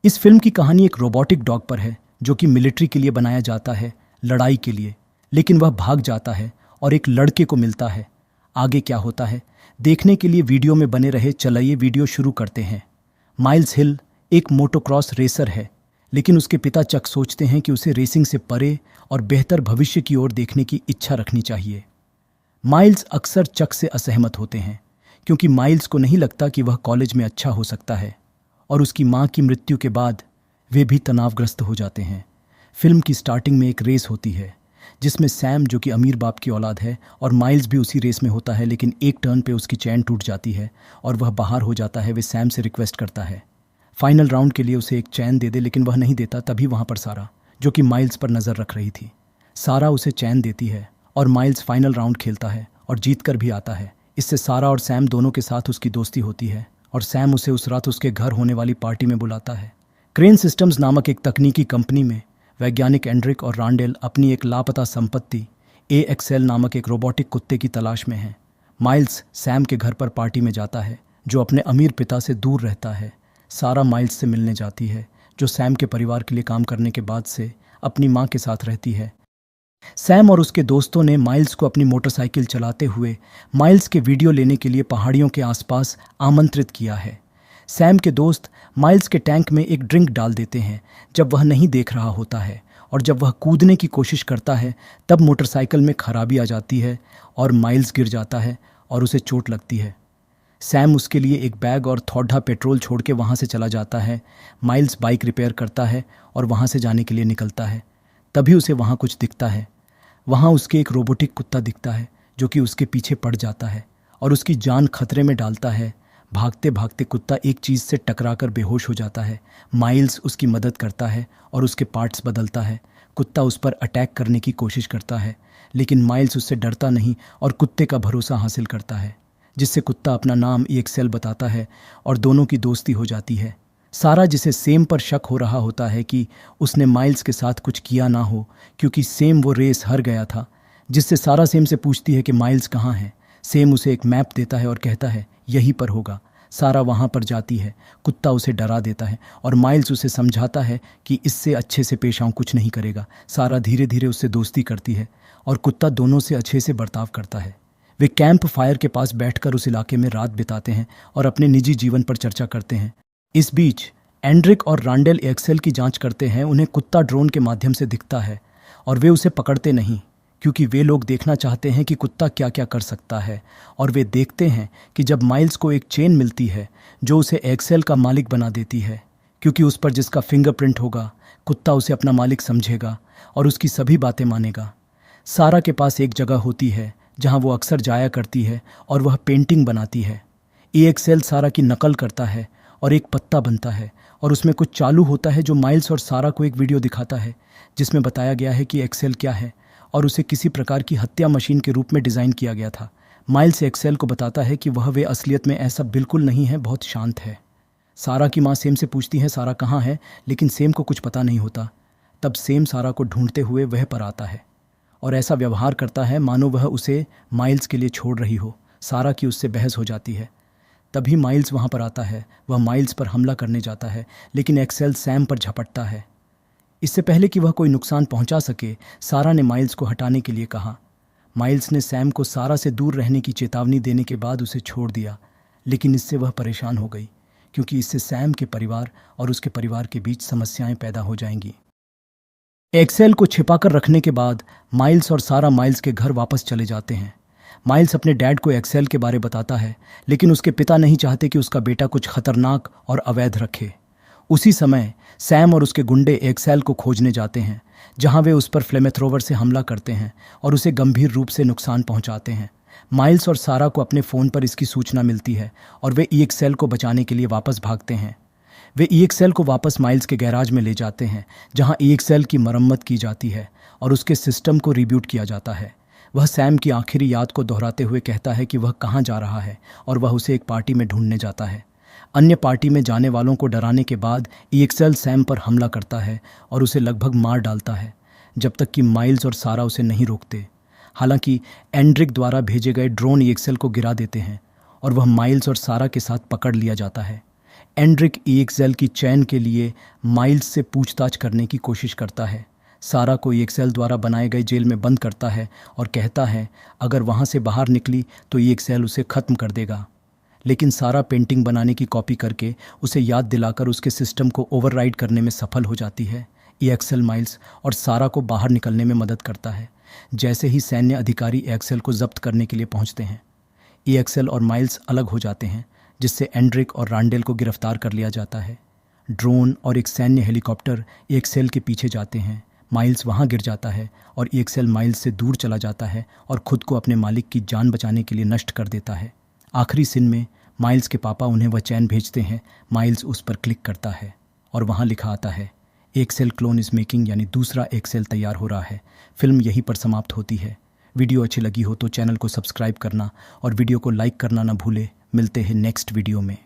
इस फिल्म की कहानी एक रोबोटिक डॉग पर है जो कि मिलिट्री के लिए बनाया जाता है, लड़ाई के लिए। लेकिन वह भाग जाता है और एक लड़के को मिलता है। आगे क्या होता है देखने के लिए वीडियो में बने रहे। चलिए वीडियो शुरू करते हैं। माइल्स हिल एक मोटोक्रॉस रेसर है, लेकिन उसके पिता चक सोचते हैं कि उसे रेसिंग से परे और बेहतर भविष्य की ओर देखने की इच्छा रखनी चाहिए। माइल्स अक्सर चक से असहमत होते हैं क्योंकि माइल्स को नहीं लगता कि वह कॉलेज में अच्छा हो सकता है, और उसकी मां की मृत्यु के बाद वे भी तनावग्रस्त हो जाते हैं। फिल्म की स्टार्टिंग में एक रेस होती है जिसमें सैम, जो कि अमीर बाप की औलाद है, और माइल्स भी उसी रेस में होता है। लेकिन एक टर्न पे उसकी चैन टूट जाती है और वह बाहर हो जाता है। वे सैम से रिक्वेस्ट करता है फाइनल राउंड के लिए उसे एक चैन दे दे, लेकिन वह नहीं देता। तभी वहाँ पर सारा, जो कि माइल्स पर नज़र रख रही थी, सारा उसे चैन देती है और माइल्स फाइनल राउंड खेलता है और जीत कर भी आता है। इससे सारा और सैम दोनों के साथ उसकी दोस्ती होती है और सैम उसे उस रात उसके घर होने वाली पार्टी में बुलाता है। क्रेन सिस्टम्स नामक एक तकनीकी कंपनी में वैज्ञानिक एंड्रिक और रांडेल अपनी एक लापता संपत्ति AXL नामक एक रोबोटिक कुत्ते की तलाश में हैं। माइल्स सैम के घर पर पार्टी में जाता है, जो अपने अमीर पिता से दूर रहता है। सारा माइल्स से मिलने जाती है, जो सैम के परिवार के लिए काम करने के बाद से अपनी मां के साथ रहती है। सैम और उसके दोस्तों ने माइल्स को अपनी मोटरसाइकिल चलाते हुए माइल्स के वीडियो लेने के लिए पहाड़ियों के आसपास आमंत्रित किया है। सैम के दोस्त माइल्स के टैंक में एक ड्रिंक डाल देते हैं जब वह नहीं देख रहा होता है, और जब वह कूदने की कोशिश करता है तब मोटरसाइकिल में खराबी आ जाती है और माइल्स गिर जाता है और उसे चोट लगती है। सैम उसके लिए एक बैग और थोड़ा पेट्रोल छोड़ के वहाँ से चला जाता है। माइल्स बाइक रिपेयर करता है और वहाँ से जाने के लिए निकलता है। तभी उसे वहाँ कुछ दिखता है। वहाँ उसके एक रोबोटिक कुत्ता दिखता है जो कि उसके पीछे पड़ जाता है और उसकी जान खतरे में डालता है। भागते भागते कुत्ता एक चीज़ से टकराकर बेहोश हो जाता है। माइल्स उसकी मदद करता है और उसके पार्ट्स बदलता है। कुत्ता उस पर अटैक करने की कोशिश करता है, लेकिन माइल्स उससे डरता नहीं और कुत्ते का भरोसा हासिल करता है, जिससे कुत्ता अपना नाम EXL बताता है और दोनों की दोस्ती हो जाती है। सारा, जिसे सेम पर शक हो रहा होता है कि उसने माइल्स के साथ कुछ किया ना हो क्योंकि सेम वो रेस हार गया था, जिससे सारा सेम से पूछती है कि माइल्स कहाँ है। सेम उसे एक मैप देता है और कहता है यहीं पर होगा। सारा वहाँ पर जाती है। कुत्ता उसे डरा देता है और माइल्स उसे समझाता है कि इससे अच्छे से पेश आऊं कुछ नहीं करेगा। सारा धीरे धीरे उससे दोस्ती करती है और कुत्ता दोनों से अच्छे से बर्ताव करता है। वे कैंप फायर के पास बैठकर उस इलाके में रात बिताते हैं और अपने निजी जीवन पर चर्चा करते हैं। इस बीच एंड्रिक और रांडेल EXL की जांच करते हैं। उन्हें कुत्ता ड्रोन के माध्यम से दिखता है और वे उसे पकड़ते नहीं क्योंकि वे लोग देखना चाहते हैं कि कुत्ता क्या क्या कर सकता है। और वे देखते हैं कि जब माइल्स को एक चेन मिलती है जो उसे EXL का मालिक बना देती है, क्योंकि उस पर जिसका फिंगरप्रिंट होगा, कुत्ता उसे अपना मालिक समझेगा और उसकी सभी बातें मानेगा। सारा के पास एक जगह होती है जहां वो अक्सर जाया करती है और वह पेंटिंग बनाती है। EXL सारा की नकल करता है और एक पत्ता बनता है और उसमें कुछ चालू होता है, जो माइल्स और सारा को एक वीडियो दिखाता है जिसमें बताया गया है कि EXL क्या है और उसे किसी प्रकार की हत्या मशीन के रूप में डिज़ाइन किया गया था। माइल्स EXL को बताता है कि वह वे असलियत में ऐसा बिल्कुल नहीं है, बहुत शांत है। सारा की माँ सेम से पूछती है सारा कहाँ है, लेकिन सेम को कुछ पता नहीं होता। तब सेम सारा को ढूंढते हुए वह पर आता है और ऐसा व्यवहार करता है मानो वह उसे माइल्स के लिए छोड़ रही हो। सारा की उससे बहस हो जाती है। तभी माइल्स वहाँ पर आता है। वह माइल्स पर हमला करने जाता है, लेकिन EXL सैम पर झपटता है। इससे पहले कि वह कोई नुकसान पहुंचा सके, सारा ने माइल्स को हटाने के लिए कहा। माइल्स ने सैम को सारा से दूर रहने की चेतावनी देने के बाद उसे छोड़ दिया, लेकिन इससे वह परेशान हो गई क्योंकि इससे सैम के परिवार और उसके परिवार के बीच समस्याएं पैदा हो जाएंगी। EXL को छिपाकर रखने के बाद माइल्स और सारा माइल्स के घर वापस चले जाते हैं। माइल्स अपने डैड को EXL के बारे बताता है, लेकिन उसके पिता नहीं चाहते कि उसका बेटा कुछ खतरनाक और अवैध रखे। उसी समय सैम और उसके गुंडे EXL को खोजने जाते हैं, जहां वे उस पर फ्लेमेथ्रोवर से हमला करते हैं और उसे गंभीर रूप से नुकसान पहुंचाते हैं। माइल्स और सारा को अपने फ़ोन पर इसकी सूचना मिलती है और वे EXL को बचाने के लिए वापस भागते हैं। वे EXL को वापस माइल्स के गैराज में ले जाते हैं, जहां EXL की मरम्मत की जाती है और उसके सिस्टम को रिब्यूट किया जाता है। वह सैम की आखिरी याद को दोहराते हुए कहता है कि वह कहाँ जा रहा है और वह उसे एक पार्टी में ढूंढने जाता है। अन्य पार्टी में जाने वालों को डराने के बाद EXL सैम पर हमला करता है और उसे लगभग मार डालता है, जब तक कि माइल्स और सारा उसे नहीं रोकते। हालांकि एंड्रिक द्वारा भेजे गए ड्रोन EXL को गिरा देते हैं और वह माइल्स और सारा के साथ पकड़ लिया जाता है। एंड्रिक ईएक्सएल की चयन के लिए माइल्स से पूछताछ करने की कोशिश करता है। सारा को ईएक्सएल द्वारा बनाए गए जेल में बंद करता है और कहता है अगर वहाँ से बाहर निकली तो ईएक्सएल उसे ख़त्म कर देगा। लेकिन सारा पेंटिंग बनाने की कॉपी करके उसे याद दिलाकर उसके सिस्टम को ओवरराइड करने में सफल हो जाती है। ईएक्सएल माइल्स और सारा को बाहर निकलने में मदद करता है। जैसे ही सैन्य अधिकारी ईएक्सएल को जब्त करने के लिए पहुंचते हैं, ईएक्सएल और माइल्स अलग हो जाते हैं, जिससे एंड्रिक और रांडेल को गिरफ्तार कर लिया जाता है। ड्रोन और एक सैन्य हेलीकॉप्टर ईएक्सएल के पीछे जाते हैं। माइल्स वहां गिर जाता है और ईएक्सएल माइल्स से दूर चला जाता है और खुद को अपने मालिक की जान बचाने के लिए नष्ट कर देता है। आखिरी सीन में माइल्स के पापा उन्हें वह चैन भेजते हैं। माइल्स उस पर क्लिक करता है और वहाँ लिखा आता है ईएक्सएल क्लोन इज़ मेकिंग, यानी दूसरा ईएक्सएल तैयार हो रहा है। फिल्म यहीं पर समाप्त होती है। वीडियो अच्छी लगी हो तो चैनल को सब्सक्राइब करना और वीडियो को लाइक करना ना भूले। मिलते हैं नेक्स्ट वीडियो में।